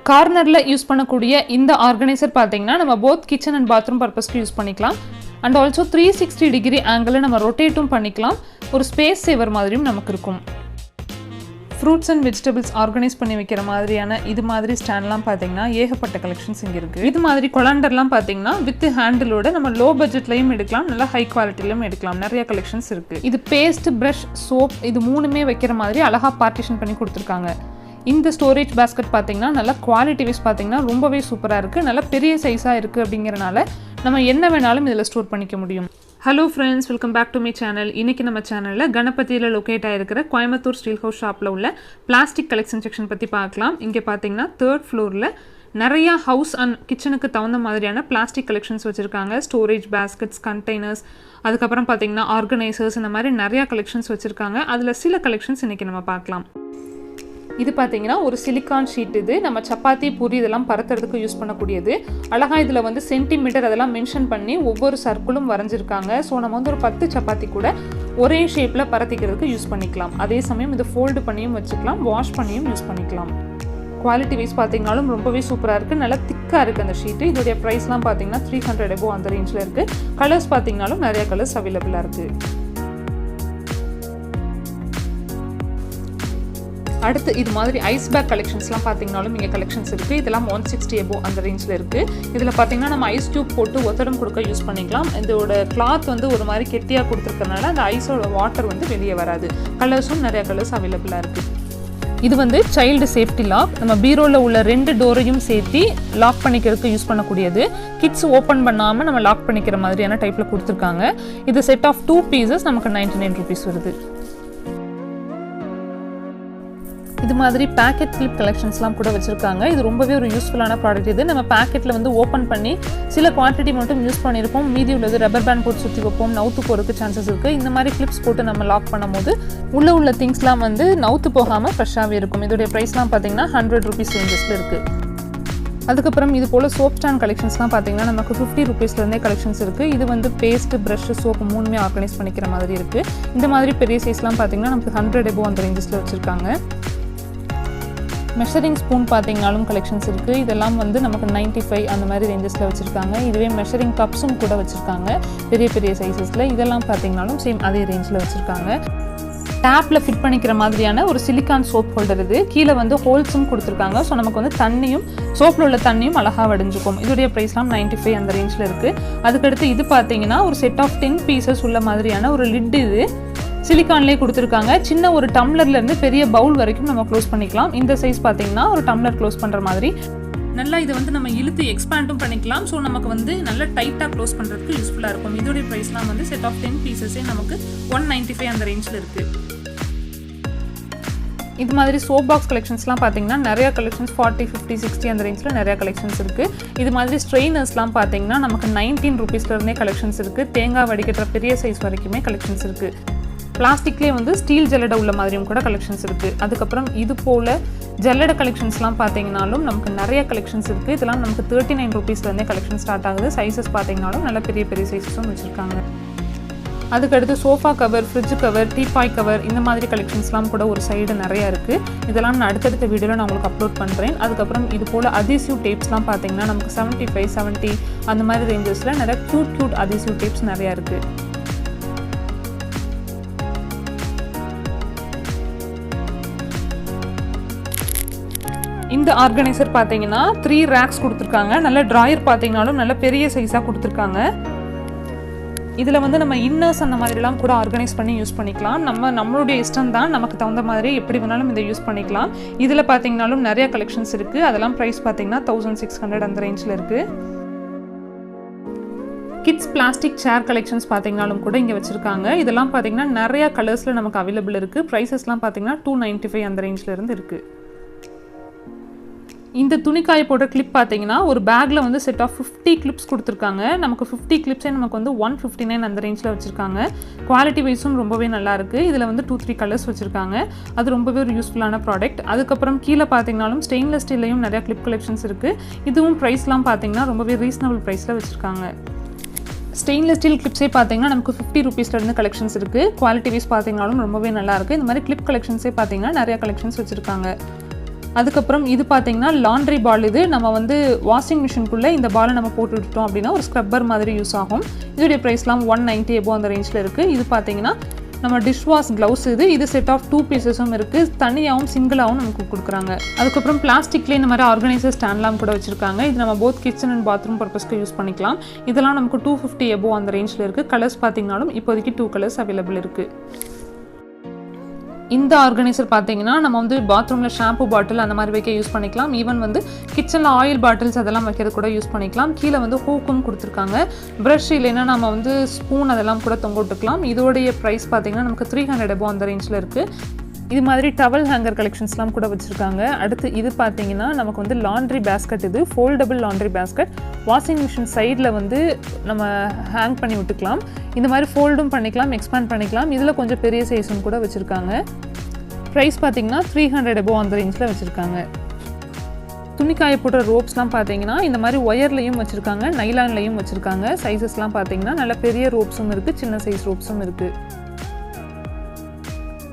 கார்னரில் யூஸ் பண்ணக்கூடிய இந்த ஆர்கனைசர் பார்த்தீங்கன்னா நம்ம போத் கிச்சன் அண்ட் பாத்ரூம் பர்பஸ்க்கு யூஸ் பண்ணிக்கலாம். அண்ட் ஆல்சோ 360 டிகிரி ஆங்கிளில் நம்ம ரொட்டேட்டும் பண்ணிக்கலாம். ஒரு ஸ்பேஸ் சேவர் மாதிரியும் நமக்கு இருக்கும். ஃப்ரூட்ஸ் அண்ட் வெஜிடபிள்ஸ் ஆர்கனைஸ் பண்ணி வைக்கிற மாதிரியான இது மாதிரி ஸ்டாண்ட்லாம் பார்த்தீங்கன்னா ஏகப்பட்ட கலெக்ஷன்ஸ் இங்கே இருக்குது. இது மாதிரி கொலாண்டர்லாம் பார்த்தீங்கன்னா வித் ஹேண்டிலோட நம்ம லோ பட்ஜெட்லையும் எடுக்கலாம், நல்லா ஹை குவாலிட்டிலையும் எடுக்கலாம். நிறைய கலெக்ஷன்ஸ் இருக்குது. இது பேஸ்ட், ப்ரஷ், சோப் இது மூணுமே வைக்கிற மாதிரி அழகாக பார்ட்டிஷன் பண்ணி கொடுத்துருக்காங்க. இந்த ஸ்டோரேஜ் பேஸ்கெட் பார்த்தீங்கன்னா நல்லா குவாலிட்டி வைஸ் பார்த்தீங்கன்னா ரொம்பவே சூப்பராக இருக்குது. நல்லா பெரிய சைஸாக இருக்குது அப்படிங்கிறனால நம்ம என்ன வேணாலும் இதில் ஸ்டோர் பண்ணிக்க முடியும். Hello friends, welcome back to my channel. இன்றைக்கி நம்ம சேனலில் கணபதியில் லொக்கேட் ஆகிருக்கிற கோயம்புத்தூர் ஸ்டீல் ஹவுஸ் ஷாப்பில் உள்ள பிளாஸ்டிக் கலெக்ஷன் செக்ஷன் பற்றி பார்க்கலாம். இங்கே பார்த்தீங்கன்னா 3rd ஃப்ளோரில் நிறையா ஹவுஸ் அண்ட் கிச்சனுக்கு தகுந்த மாதிரியான பிளாஸ்டிக் கலெக்ஷன்ஸ் வச்சுருக்காங்க. ஸ்டோரேஜ் பேஸ்கெட்ஸ், கண்டெய்னர்ஸ், அதுக்கப்புறம் பார்த்தீங்கன்னா ஆர்கனைசர்ஸ், இந்த மாதிரி நிறையா கலெக்ஷன்ஸ் வச்சுருக்காங்க. அதில் சில கலெக்ஷன்ஸ் இன்றைக்கி நம்ம பார்க்கலாம். இது பார்த்தீங்கன்னா ஒரு சிலிக்கான் ஷீட். இது நம்ம சப்பாத்தி, பூரி இதெல்லாம் பரத்துறதுக்கு யூஸ் பண்ணக்கூடியது. அழகாக இதில் வந்து சென்டிமீட்டர் அதெல்லாம் மென்ஷன் பண்ணி ஒவ்வொரு சர்க்கிளும் வரைஞ்சிருக்காங்க. ஸோ நம்ம வந்து ஒரு 10 சப்பாத்தி கூட ஒரே ஷேப்பில் பரத்திக்கிறதுக்கு யூஸ் பண்ணிக்கலாம். அதே சமயம் இது ஃபோல்டு பண்ணியும் வச்சுக்கலாம், வாஷ் பண்ணியும் யூஸ் பண்ணிக்கலாம். குவாலிட்டி வைஸ் பார்த்தீங்கன்னாலும் ரொம்பவே சூப்பராக இருக்குது. நல்லா திக்காக இருக்குது அந்த ஷீட்டு. இதோடைய ப்ரைஸ்லாம் பார்த்தீங்கன்னா 300 above அந்த ரேஞ்சில் இருக்குது. கலர்ஸ் பார்த்தீங்கன்னாலும் நிறைய கலர்ஸ் அவைலபிளாக இருக்குது. அடுத்து இது மாதிரி ஐஸ் பேக் கலெக்ஷன்ஸ்லாம் பார்த்தீங்கன்னாலும் இங்கே கலெக்ஷன்ஸ் இருக்குது. இதெல்லாம் 160 above அந்த ரேஞ்சில் இருக்குது. இதில் பார்த்தீங்கன்னா நம்ம ஐஸ் டியூப் போட்டு ஒத்தடம் கொடுக்க யூஸ் பண்ணிக்கலாம். இதோட கிளாத் வந்து ஒரு மாதிரி கெட்டியாக கொடுத்துருக்கறனால அந்த ஐஸோட வாட்டர் வந்து வெளியே வராது. கலர்ஸும் நிறைய கலர்ஸ் அவைலபிளாக இருக்குது. இது வந்து சைல்டு சேஃப்டி லாக். நம்ம பீரோவில் உள்ள 2 டோரையும் சேர்த்து லாக் பண்ணிக்கிறதுக்கு யூஸ் பண்ணக்கூடியது. கிட்ஸ் ஓப்பன் பண்ணாமல் நம்ம லாக் பண்ணிக்கிற மாதிரியான டைப்பில் கொடுத்துருக்காங்க. இது செட் ஆஃப் 2 பீசஸ் நமக்கு 99 rupees வருது. இது மாதிரி பேக்கெட் கிளிப் கலெக்ஷன்ஸ்லாம் கூட வச்சுருக்காங்க. இது ரொம்பவே ஒரு யூஸ்ஃபுல்லான ப்ராடக்ட். இது நம்ம பேக்கெட்டில் வந்து ஓப்பன் பண்ணி சில குவான்டிட்டி மட்டும் யூஸ் பண்ணியிருப்போம். மீதி உள்ளது ரப்பர் பேண்ட் போட்டு சுற்றி வைப்போம், நவுத்து போகிறதுக்கு சான்சஸ் இருக்குது. இந்த மாதிரி கிளிப்ஸ் போட்டு நம்ம லாக் பண்ணும்போது உள்ள திங்ஸ்லாம் வந்து நவுத்து போகாமல் ஃப்ரெஷ்ஷாகவே இருக்கும். இதோடைய ப்ரைஸ்லாம் பார்த்தீங்கன்னா 100 rupees ரேஞ்சஸில் இருக்குது. அதுக்கப்புறம் இது போல் சோப் ஸ்டாண்ட் கலெக்ஷன்ஸ்லாம் பார்த்தீங்கன்னா நமக்கு 50 rupeesலேருந்தே கலெக்ஷன்ஸ் இருக்குது. இது வந்து பேஸ்ட்டு, ப்ரஷ், சோப்பு மூணுமே ஆர்கனைஸ் பண்ணிக்கிற மாதிரி இருக்குது. இந்த மாதிரி பெரிய சைஸ்லாம் பார்த்தீங்கன்னா நமக்கு 100 above அந்த ரேஞ்சஸில் வச்சுருக்காங்க. மெஷரிங் ஸ்பூன் பார்த்தீங்கனாலும் கலெக்ஷன்ஸ் இருக்குது. இதெல்லாம் வந்து நமக்கு 95 அந்த மாதிரி ரேஞ்சஸில் வச்சுருக்காங்க. இதுவே மெஷரிங் கப்ஸும் கூட வச்சுருக்காங்க பெரிய பெரிய சைஸஸில். இதெல்லாம் பார்த்தீங்கனாலும் சேம் அதே ரேஞ்சில் வச்சுருக்காங்க. டேப்பில் ஃபிட் பண்ணிக்கிற மாதிரியான ஒரு சிலிக்கான் சோப் ஹோல்டர். இது கீழே வந்து ஹோல்ஸும் கொடுத்துருக்காங்க. ஸோ நமக்கு வந்து தண்ணியும் சோப்பில் உள்ள தண்ணியும் அழகாக வடிஞ்சுக்கும். இதோடைய ப்ரைஸ்லாம் 95 அந்த ரேஞ்சில் இருக்குது. அதுக்கடுத்து இது பார்த்தீங்கன்னா ஒரு செட் ஆஃப் 10 பீசஸ் உள்ள மாதிரியான ஒரு லிட். இது சிலிக்கான்லேயே கொடுத்துருக்காங்க. சின்ன ஒரு டம்ளர்லேருந்து பெரிய பவுல் வரைக்கும் நம்ம க்ளோஸ் பண்ணிக்கலாம். இந்த சைஸ் பார்த்தீங்கன்னா ஒரு டம்ளர் க்ளோஸ் பண்ணுற மாதிரி நல்லா இதை வந்து நம்ம இழுத்து எக்ஸ்பேண்டும் பண்ணிக்கலாம். ஸோ நமக்கு வந்து நல்லா டைட்டாக க்ளோஸ் பண்ணுறதுக்கு யூஸ்ஃபுல்லாக இருக்கும். இதோடைய ப்ரைஸ்லாம் வந்து செட் ஆஃப் 10 பீசஸே நமக்கு 195 அந்த ரேஞ்சில் இருக்குது. இது மாதிரி சோப் பாக்ஸ் கலெக்ஷன்ஸ்லாம் பார்த்தீங்கன்னா நிறையா கலெக்ஷன்ஸ் 40, 50, 60 அந்த ரேஞ்சில் நிறையா கலெக்ஷன்ஸ் இருக்குது. இது மாதிரி ஸ்ட்ரெயினர்ஸ்லாம் பார்த்தீங்கன்னா நமக்கு 19 rupeesலேருந்தே கலெக்ஷன்ஸ் இருக்குது. தேங்காய் வடிகட்டுற பெரிய சைஸ் வரைக்குமே கலெக்ஷன்ஸ் இருக்குது. பிளாஸ்டிக்லேயே வந்து ஸ்டீல் ஜல்லடை உள்ள மாதிரியும் கூட கலெக்ஷன்ஸ் இருக்குது. அதுக்கப்புறம் இது போல் ஜல்லடை கலெக்ஷன்ஸ்லாம் பார்த்தீங்கன்னாலும் நமக்கு நிறைய கலெக்ஷன்ஸ் இருக்குது. இதெல்லாம் நமக்கு 39 rupeesலேருந்தே கலெக்ஷன் ஸ்டார்ட் ஆகுது. சைஸஸ் பார்த்தீங்கன்னாலும் நல்ல பெரிய பெரிய சைஸஸும் வச்சுருக்காங்க. அதுக்கடுத்து sofa cover, fridge cover, teapoy cover இந்த மாதிரி கலெக்ஷன்ஸ்லாம் கூட ஒரு சைடு நிறையா இருக்குது. இதெல்லாம் நான் அடுத்தடுத்த வீடியோவில் நான் உங்களுக்கு அப்லோட் பண்ணுறேன். அதுக்கப்புறம் இது போல் adhesive டேப்ஸ்லாம் பார்த்தீங்கன்னா நமக்கு 75, 70 அந்த மாதிரி ரேஞ்சஸில் நிறைய க்யூட் adhesive டேப்ஸ் நிறையா இருக்குது. இந்த ஆர்கனைசர் பார்த்தீங்கன்னா 3 ரேக்ஸ் கொடுத்துருக்காங்க. நல்ல ட்ராயர் பார்த்தீங்கன்னாலும் நல்ல பெரிய சைஸாக கொடுத்துருக்காங்க. இதில் வந்து நம்ம இன்னர்ஸ் அந்த மாதிரிலாம் கூட ஆர்கனைஸ் பண்ணி யூஸ் பண்ணிக்கலாம். நம்மளுடைய இஷ்டம் தான், நமக்கு தகுந்த மாதிரி எப்படி வேணாலும் இதை யூஸ் பண்ணிக்கலாம். இதில் பார்த்தீங்கன்னாலும் நிறைய கலெக்ஷன்ஸ் இருக்குது. அதெல்லாம் ப்ரைஸ் பார்த்தீங்கன்னா 1600 அந்த ரேஞ்சில் இருக்குது. கிட்ஸ் பிளாஸ்டிக் சேர் கலெக்ஷன்ஸ் பார்த்தீங்கன்னாலும் கூட இங்கே வச்சுருக்காங்க. இதெல்லாம் பார்த்தீங்கன்னா நிறையா கலர்ஸில் நமக்கு அவைலபிள் இருக்குது. ப்ரைஸஸ்லாம் பார்த்தீங்கன்னா 295 அந்த ரேஞ்சில் இருந்து இருக்குது. இந்த துணிக்காய போட்ட கிளிப் பார்த்தீங்கன்னா ஒரு பேக்கில் வந்து செட் ஆஃப் 50 கிளிப்ஸ் கொடுத்துருக்காங்க. நமக்கு 50 கிளிப்ஸே நமக்கு வந்து 159 அந்த ரேஞ்சில் வச்சுருக்காங்க. குவாலிட்டி வைஸும் ரொம்பவே நல்லாயிருக்கு. இதில் வந்து 2-3 கலர்ஸ் வச்சுருக்காங்க. அது ரொம்பவே ஒரு யூஸ்ஃபுல்லான ப்ராடக்ட். அதுக்கப்புறம் கீழே பார்த்தீங்கன்னாலும் ஸ்டெயின்லெஸ் ஸ்டீல்லையும் நிறையா கிளிப் கலெக்ஷன்ஸ் இருக்குது. இதுவும் ப்ரைஸ்லாம் பார்த்தீங்கன்னா ரொம்பவே ரீசனபிள் ப்ரைஸில் வச்சுருக்காங்க. ஸ்டெயின்லெஸ் ஸ்டீல் கிளிப்ஸே பார்த்தீங்கன்னா நமக்கு 50 rupeesலேருந்து கலெக்ஷன்ஸ் இருக்குது. குவாலிட்டி வைஸ் பார்த்தீங்கன்னாலும் ரொம்பவே நல்லாயிருக்கு. இந்த மாதிரி கிளிப் கலெக்ஷன்ஸே பார்த்தீங்கன்னா நிறையா கலெக்ஷன்ஸ் வச்சுருக்காங்க. அதுக்கப்புறம் இது பார்த்தீங்கன்னா லாண்ட்ரி பால். இது நம்ம வந்து வாஷிங் மிஷினுக்குள்ளே இந்த பாலை நம்ம போட்டு விட்டுட்டோம் அப்படின்னா ஒரு ஸ்க்ரப்பர் மாதிரி யூஸ் ஆகும். இதோடைய ப்ரைஸ்லாம் 190 எபோ அந்த ரேஞ்சில் இருக்குது. இது பார்த்தீங்கன்னா நம்ம டிஷ் வாஷ் க்ளவுஸ். இது செட் ஆஃப் 2 பீசஸும் இருக்குது. தனியாகவும் சிங்கிளாகவும் நமக்கு கொடுக்குறாங்க. அதுக்கப்புறம் பிளாஸ்டிக்லேயே இந்த மாதிரி ஆர்கனைசர் ஸ்டாண்ட்லாம் கூட வச்சுருக்காங்க. இது நம்ம போத் கிச்சன் அண்ட் பாத்ரூம் பர்பஸ்க்கு யூஸ் பண்ணிக்கலாம். இதெல்லாம் நமக்கு 250 எபோ அந்த ரேஞ்சில் இருக்குது. கலர்ஸ் பார்த்தீங்கன்னாலும் இப்போதைக்கு 2 கலர்ஸ் அவைலபிள் இருக்குது. இந்த ஆர்கனைசர் பார்த்தீங்கன்னா நம்ம வந்து பாத்ரூமில் ஷாம்பு பாட்டில் அந்த மாதிரி வைக்க யூஸ் பண்ணிக்கலாம். ஈவன் வந்து கிச்சனில் ஆயில் பாட்டில்ஸ் அதெல்லாம் வைக்கிறது கூட யூஸ் பண்ணிக்கலாம். கீழே வந்து ஹூக்கும் கொடுத்துருக்காங்க. ப்ரஷ் இல்லைன்னா நம்ம வந்து ஸ்பூன் அதெல்லாம் கூட தொங்க விட்டுக்கலாம். இதோடைய ப்ரைஸ் பார்த்தீங்கன்னா நமக்கு 300 எபோ அந்த ரேஞ்சில் இருக்குது. இது மாதிரி டவல் ஹேங்கர் கலெக்ஷன்ஸ்லாம் கூட வச்சுருக்காங்க. அடுத்து இது பார்த்தீங்கன்னா நமக்கு வந்து லாண்ட்ரி பேஸ்கெட். இது foldable laundry basket. Washing machine சைடில் வந்து நம்ம ஹேங் பண்ணி விட்டுக்கலாம். இந்த மாதிரி ஃபோல்டும் பண்ணிக்கலாம், எக்ஸ்பேண்ட் பண்ணிக்கலாம். இதில் கொஞ்சம் பெரிய சைஸும் கூட வச்சுருக்காங்க. ப்ரைஸ் பார்த்தீங்கன்னா 300 எபோ அந்த ரேஞ்சில் வச்சுருக்காங்க. துணிக்காய போடுற ரோப்ஸ்லாம் பார்த்தீங்கன்னா இந்த மாதிரி ஒயர்லையும் வச்சுருக்காங்க, நைலான்லையும் வச்சுருக்காங்க. சைஸஸ்லாம் பார்த்தீங்கன்னா நல்ல பெரிய ரோப்ஸும் இருக்குது, சின்ன சைஸ் ரோப்ஸும் இருக்குது.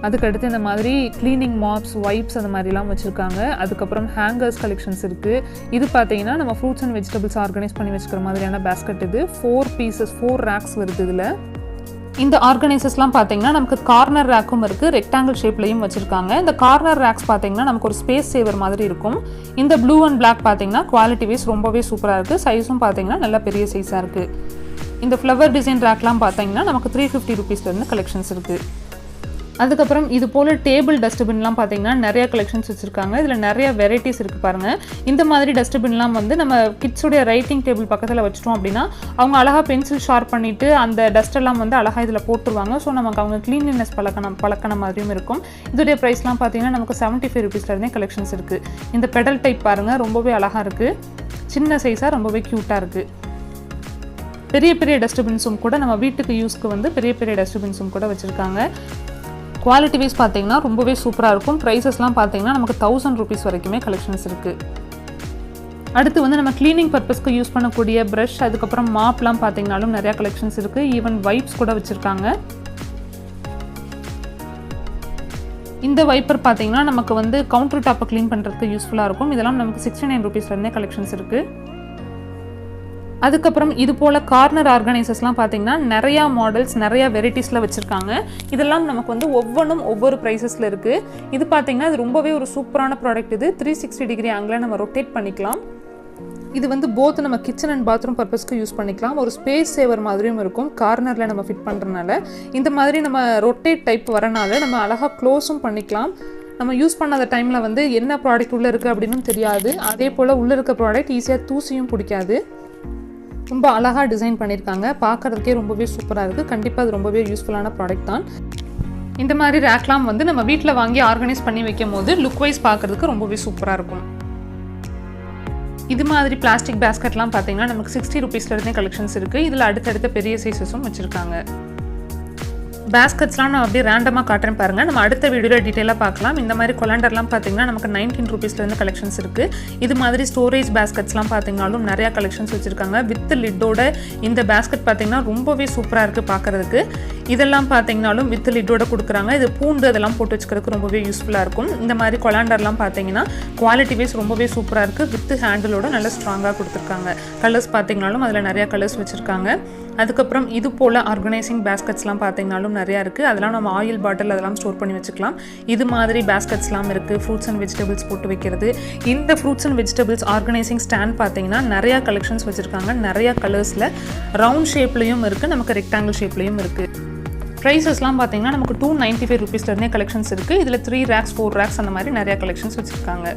அதுக்கடுத்து இந்த மாதிரி க்ளீனிங் மாப்ஸ், வைப்ஸ் அந்த மாதிரிலாம் வச்சுருக்காங்க. அதுக்கப்புறம் ஹேங்கர்ஸ் கலெக்ஷன்ஸ் இருக்குது. இது பார்த்தீங்கன்னா நம்ம ஃப்ரூட்ஸ் அண்ட் வெஜிடபிள்ஸ் ஆர்கனைஸ் பண்ணி வச்சுக்கிற மாதிரியான பேஸ்கெட். இது 4 பீசஸ் 4 ரேக்ஸ் வருது. இதில் இந்த ஆர்கனைசர்ஸ்லாம் பார்த்தீங்கன்னா நமக்கு கார்னர் ரேக்கும் இருக்குது, ரெக்டாங்கிள் ஷேப்லையும் வச்சுருக்காங்க. இந்த கார்னர் ரேக்ஸ் பார்த்தீங்கன்னா நமக்கு ஒரு ஸ்பேஸ் சேவர் மாதிரி இருக்கும். இந்த ப்ளூ அண்ட் பிளாக் பார்த்தீங்கன்னா குவாலிட்டி வைஸ் ரொம்பவே சூப்பராக இருக்குது. சைஸும் பார்த்தீங்கன்னா நல்லா பெரிய சைஸாக இருக்குது. இந்த ஃப்ளவர் டிசைன் ரேக்லாம் பார்த்தீங்கன்னா நமக்கு 350 ருபீஸ்லேருந்து கலெக்ஷன்ஸ் இருக்குது. அதுக்கப்புறம் இது போல் டேபிள் டஸ்ட்பின்லாம் பார்த்தீங்கன்னா நிறைய கலெக்ஷன்ஸ் வச்சுருக்காங்க. இதில் நிறைய வெரைட்டிஸ் இருக்குது பாருங்கள். இந்த மாதிரி டஸ்ட்பின்லாம் வந்து நம்ம கிட்ஸுடைய ரைட்டிங் டேபிள் பக்கத்தில் வச்சிட்டோம் அப்படின்னா அவங்க அழகாக பென்சில் ஷார்ப் பண்ணிவிட்டு அந்த டஸ்ட்டெல்லாம் வந்து அழகாக இதில் போட்டுருவாங்க. ஸோ நமக்கு அவங்க க்ளீனினஸ் பழக்கண மாதிரியும் இருக்கும். இதோடைய ப்ரைஸ்லாம் பார்த்தீங்கன்னா நமக்கு 75 ருபீஸ்லேருந்தே கலெக்ஷன்ஸ் இருக்குது. இந்த பெடல் டைப் பாருங்கள், ரொம்பவே அழகாக இருக்குது. சின்ன சைஸாக ரொம்பவே க்யூட்டாக இருக்குது. பெரிய பெரிய டஸ்ட்பின்ஸும் கூட நம்ம வீட்டுக்கு யூஸ்க்கு வந்து பெரிய பெரிய டஸ்ட்பின்ஸும் கூட வச்சுருக்காங்க. குவாலிட்டி வைஸ் பார்த்தீங்கன்னா ரொம்பவே சூப்பராக இருக்கும். ப்ரைஸஸ்லாம் பார்த்தீங்கன்னா நமக்கு 1000 ருபீஸ் வரைக்குமே கலெக்ஷன்ஸ் இருக்குது. அடுத்து வந்து நம்ம க்ளீனிங் பர்பஸ்க்கு யூஸ் பண்ணக்கூடிய ப்ரஷ், அதுக்கப்புறம் மாப்லாம் பார்த்தீங்கன்னாலும் நிறையா கலெக்ஷன்ஸ் இருக்குது. ஈவன் வைப்ஸ் கூட வச்சுருக்காங்க. இந்த வைப்பர் பார்த்தீங்கன்னா நமக்கு வந்து கவுண்டர் டாப்பை க்ளீன் பண்ணுறதுக்கு யூஸ்ஃபுல்லாக இருக்கும். இதெல்லாம் நமக்கு 69 ருபீஸ்லேருந்தே கலெக்ஷன்ஸ் இருக்குது. அதுக்கப்புறம் இது போல் கார்னர் ஆர்கனைசர்ஸ்லாம் பார்த்தீங்கன்னா நிறையா மாடல்ஸ், நிறையா வெரைட்டிஸில் வச்சுருக்காங்க. இதெல்லாம் நமக்கு வந்து ஒவ்வொன்றும் ஒவ்வொரு ப்ரைஸஸில் இருக்குது. இது பார்த்தீங்கன்னா இது ரொம்பவே ஒரு சூப்பரான ப்ராடக்ட். இது 360 டிகிரி ஆங்கிளில் நம்ம ரொட்டேட் பண்ணிக்கலாம். இது வந்து போத் நம்ம கிச்சன் அண்ட் பாத்ரூம் பர்பஸ்க்கு யூஸ் பண்ணிக்கலாம். ஒரு ஸ்பேஸ் சேவர் மாதிரியும் இருக்கும். கார்னரில் நம்ம ஃபிட் பண்ணுறதுனால இந்த மாதிரி நம்ம ரொட்டேட் டைப் வரனால நம்ம அழகாக க்ளோஸும் பண்ணிக்கலாம். நம்ம யூஸ் பண்ணாத டைமில் வந்து என்ன ப்ராடக்ட் உள்ளே இருக்குது அப்படின்னு தெரியாது. அதே போல் உள்ளே இருக்க ப்ராடக்ட் ஈஸியாக தூசியும் பிடிக்காது. ரொம்ப அழகாக டிசைன் பண்ணியிருக்காங்க. பார்க்குறதுக்கே ரொம்பவே சூப்பராக இருக்குது. கண்டிப்பாக அது ரொம்பவே யூஸ்ஃபுல்லான ப்ராடக்ட் தான். இந்த மாதிரி ரேக்லாம் வந்து நம்ம வீட்டில் வாங்கி ஆர்கனைஸ் பண்ணி வைக்கும் போது லுக் வைஸ் பார்க்குறதுக்கு ரொம்பவே சூப்பராக இருக்கும். இது மாதிரி பிளாஸ்டிக் பேஸ்கெட்லாம் பார்த்தீங்கன்னா நமக்கு 60 ருபீஸ்லேருந்தே கலெக்ஷன்ஸ் இருக்குது. இதில் அடுத்தடுத்த பெரிய சைஸஸும் வச்சுருக்காங்க. பேஸ்கெட்ஸ்லாம் நான் அப்படியே ரேண்டமாக காட்டுறேன் பாருங்கள். நம்ம அடுத்த வீடியோவில் டீட்டெயிலாக பார்க்கலாம். இந்த மாதிரி கொலாண்டர்லாம் பார்த்தீங்கன்னா நமக்கு 19 ருபீஸ்லேருந்து கலெக்ஷன்ஸ் இருக்குது. இது மாதிரி ஸ்டோரேஜ் பேஸ்கெட்ஸ்லாம் பார்த்தீங்கன்னாலும் நிறையா கலெக்ஷன்ஸ் வச்சுருக்காங்க. வித் லிட்டோட இந்த பேஸ்கெட் பார்த்தீங்கன்னா ரொம்பவே சூப்பராக இருக்குது பார்க்குறதுக்கு. இதெல்லாம் பார்த்தீங்கன்னாலும் வித் லிட்டோட கொடுக்குறாங்க. இது பூண்டு அதெல்லாம் போட்டு வச்சுக்கிறதுக்கு ரொம்பவே யூஸ்ஃபுல்லாக இருக்கும். இந்த மாதிரி கொலாண்டர்லாம் பார்த்தீங்கன்னா குவாலிட்டி வைஸ் ரொம்பவே சூப்பராக இருக்குது. வித் ஹேண்டிலோட நல்லா ஸ்ட்ராங்காக கொடுத்துருக்காங்க. கலர்ஸ் பார்த்தீங்கன்னாலும் அதில் நிறையா கலர்ஸ் வச்சுருக்காங்க. அதுக்கப்புறம் இது போல் ஆர்கனைசிங் பேஸ்கெட்ஸ்லாம் பார்த்தீங்கன்னாலும் நிறையா இருக்குது. அதெல்லாம் நம்ம ஆயில் பாட்டில் அதெல்லாம் ஸ்டோர் பண்ணி வச்சுக்கலாம். இது மாதிரி பேஸ்கெட்ஸ்லாம் இருக்குது. ஃப்ரூட்ஸ் அண்ட் வெஜிடபிள்ஸ் போட்டு வைக்கிறது. இந்த fruits and vegetables organising stand பார்த்தீங்கன்னா நிறையா கலெக்ஷன்ஸ் வச்சுருக்காங்க. நிறையா கலர்ஸில் ரவுண்ட் ஷேப்லேயும் இருக்குது, நமக்கு ரெக்டாங்கிள் ஷேப்லேயும் இருக்குது. ப்ரைஸஸ்லாம் பார்த்தீங்கன்னா நமக்கு 295 ருபீஸ்லேருந்தே கலெக்ஷன்ஸ் இருக்குது. இதில் 3 ரேக்ஸ் 4 ரேக்ஸ் அந்த மாதிரி நிறையா கலெக்ஷன்ஸ் வச்சுருக்காங்க.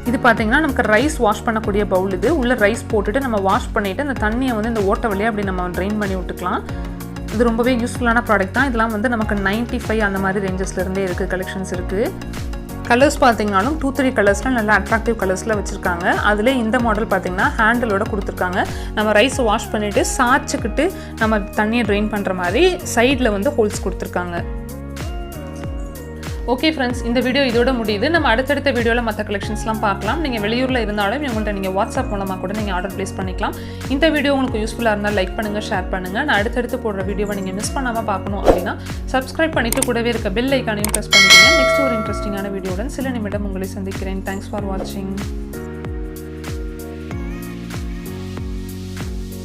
இது பார்த்தீங்கன்னா நமக்கு ரைஸ் வாஷ் பண்ணக்கூடிய பவுல். இது உள்ள ரைஸ் போட்டுட்டு நம்ம வாஷ் பண்ணிவிட்டு அந்த தண்ணியை வந்து இந்த ஓட்ட வழியாக அப்படி நம்ம ட்ரெயின் பண்ணி விட்டுக்கலாம். இது ரொம்பவே யூஸ்ஃபுல்லான ப்ராடக்ட் தான். இதெல்லாம் வந்து நமக்கு 95 அந்த மாதிரி ரேஞ்சஸ்லேருந்தே இருக்குது கலெக்ஷன்ஸ் இருக்குது. கலர்ஸ் பார்த்தீங்கன்னாலும் 2-3 கலர்ஸில் நல்லா அட்ராக்டிவ் கலர்ஸில் வச்சுருக்காங்க. அதில் இந்த மாடல் பார்த்தீங்கன்னா ஹேண்டிலோட கொடுத்துருக்காங்க. நம்ம ரைஸை வாஷ் பண்ணிவிட்டு சாய்ச்சிக்கிட்டு நம்ம தண்ணியை ட்ரெயின் பண்ணுற மாதிரி சைடில் வந்து ஹோல்ஸ் கொடுத்துருக்காங்க. ஓகே ஃப்ரெண்ட்ஸ், இந்த வீடியோ இதோட முடியுது. நம்ம அடுத்தடுத்த வீடியோவில் மற்ற கலெக்ஷன்ஸ்லாம் பார்க்கலாம். நீங்கள் வெளியூரில் இருந்தாலும் இவங்கள்ட்ட நீங்கள் வாட்ஸ்அப் மூலமாக கூட நீங்கள் ஆர்டர் ப்ளேஸ் பண்ணிக்கலாம். இந்த வீடியோ உங்களுக்கு யூஸ்ஃபுல்லாக இருந்தால் லைக் பண்ணுங்கள், ஷேர் பண்ணுங்கள். நான் அடுத்தடுத்து போடுற வீடியோவை நீங்கள் மிஸ் பண்ணாமல் பார்க்கணும் அப்படின்னா சப்ஸ்கிரைப் பண்ணிவிட்டு கூடவே இருக்க பெல் ஐக்கானையும் ப்ரெஸ் பண்ணிக்கோங்க. நெக்ஸ்ட் ஒரு இன்ட்ரெஸ்டிங்கான வீடியோவுடன் சில நிமிடம் உங்களை சந்திக்கிறேன். தேங்க்ஸ் ஃபார் வாட்சிங்.